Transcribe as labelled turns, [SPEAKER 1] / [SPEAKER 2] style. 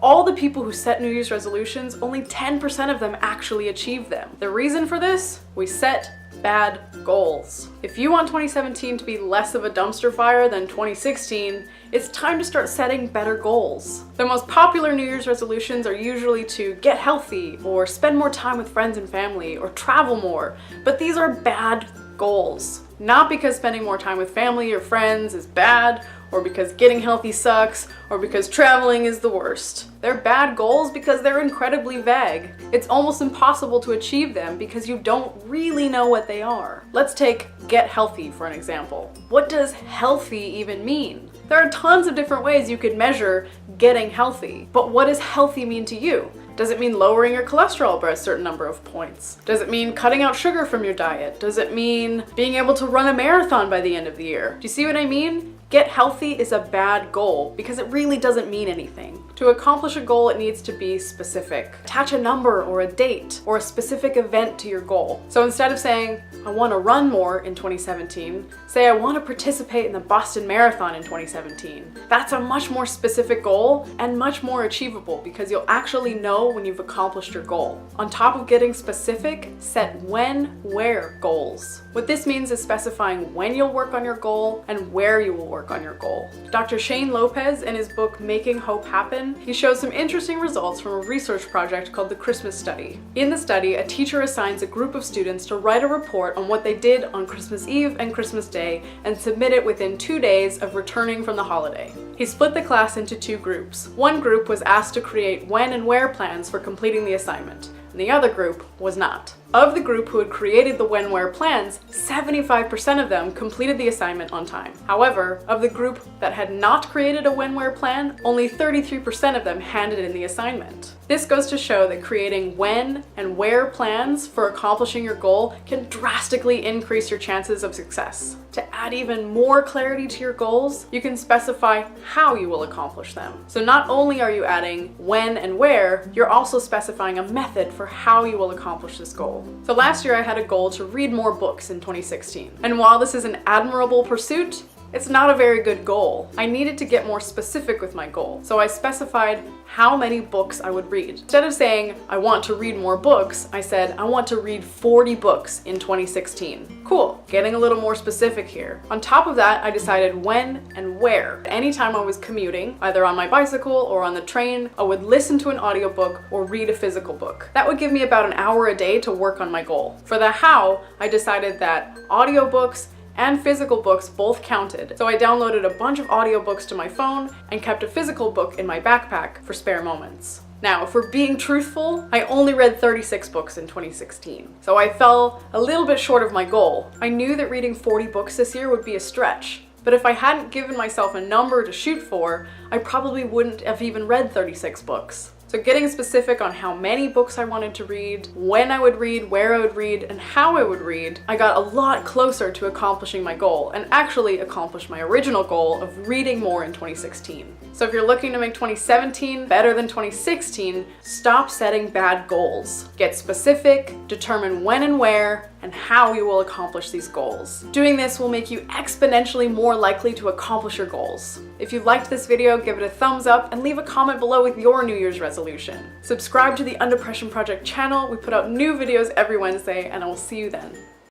[SPEAKER 1] all the people who set New Year's resolutions, only 10% of them actually achieve them. The reason for this? We set bad goals. If you want 2017 to be less of a dumpster fire than 2016, it's time to start setting better goals. The most popular New Year's resolutions are usually to get healthy, or spend more time with friends and family, or travel more, but these are bad goals. Not because spending more time with family or friends is bad, or because getting healthy sucks, or because traveling is the worst. They're bad goals because they're incredibly vague. It's almost impossible to achieve them because you don't really know what they are. Let's take get healthy for an example. What does healthy even mean? There are tons of different ways you could measure getting healthy, but what does healthy mean to you? Does it mean lowering your cholesterol by a certain number of points? Does it mean cutting out sugar from your diet? Does it mean being able to run a marathon by the end of the year? Do you see what I mean? Get healthy is a bad goal because it really doesn't mean anything. To accomplish a goal, it needs to be specific. Attach a number or a date or a specific event to your goal. So instead of saying, I want to run more in 2017, say I want to participate in the Boston Marathon in 2017. That's a much more specific goal and much more achievable because you'll actually know when you've accomplished your goal. On top of getting specific, set when, where goals. What this means is specifying when you'll work on your goal and where you will work on your goal. Dr. Shane Lopez, in his book Making Hope Happen, he shows some interesting results from a research project called the Christmas Study. In the study, a teacher assigns a group of students to write a report on what they did on Christmas Eve and Christmas Day and submit it within 2 days of returning from the holiday. He split the class into 2 groups. One group was asked to create when and where plans for completing the assignment, and the other group was not. Of the group who had created the when-where plans, 75% of them completed the assignment on time. However, of the group that had not created a when-where plan, only 33% of them handed in the assignment. This goes to show that creating when and where plans for accomplishing your goal can drastically increase your chances of success. To add even more clarity to your goals, you can specify how you will accomplish them. So not only are you adding when and where, you're also specifying a method for how you will accomplish this goal. So last year I had a goal to read more books in 2016. And while this is an admirable pursuit, it's not a very good goal. I needed to get more specific with my goal, so I specified how many books I would read. Instead of saying, I want to read more books, I said, I want to read 40 books in 2016. Cool, getting a little more specific here. On top of that, I decided when and where. Anytime I was commuting, either on my bicycle or on the train, I would listen to an audiobook or read a physical book. That would give me about an hour a day to work on my goal. For the how, I decided that audiobooks and physical books both counted. So I downloaded a bunch of audiobooks to my phone and kept a physical book in my backpack for spare moments. Now, if we're being truthful, I only read 36 books in 2016. So I fell a little bit short of my goal. I knew that reading 40 books this year would be a stretch. But if I hadn't given myself a number to shoot for, I probably wouldn't have even read 36 books. So getting specific on how many books I wanted to read, when I would read, where I would read, and how I would read, I got a lot closer to accomplishing my goal and actually accomplished my original goal of reading more in 2016. So if you're looking to make 2017 better than 2016, stop setting bad goals. Get specific, determine when and where, and how you will accomplish these goals. Doing this will make you exponentially more likely to accomplish your goals. If you liked this video, give it a thumbs up and leave a comment below with your New Year's resolution. Subscribe to the Undepression Project channel. We put out new videos every Wednesday, and I will see you then.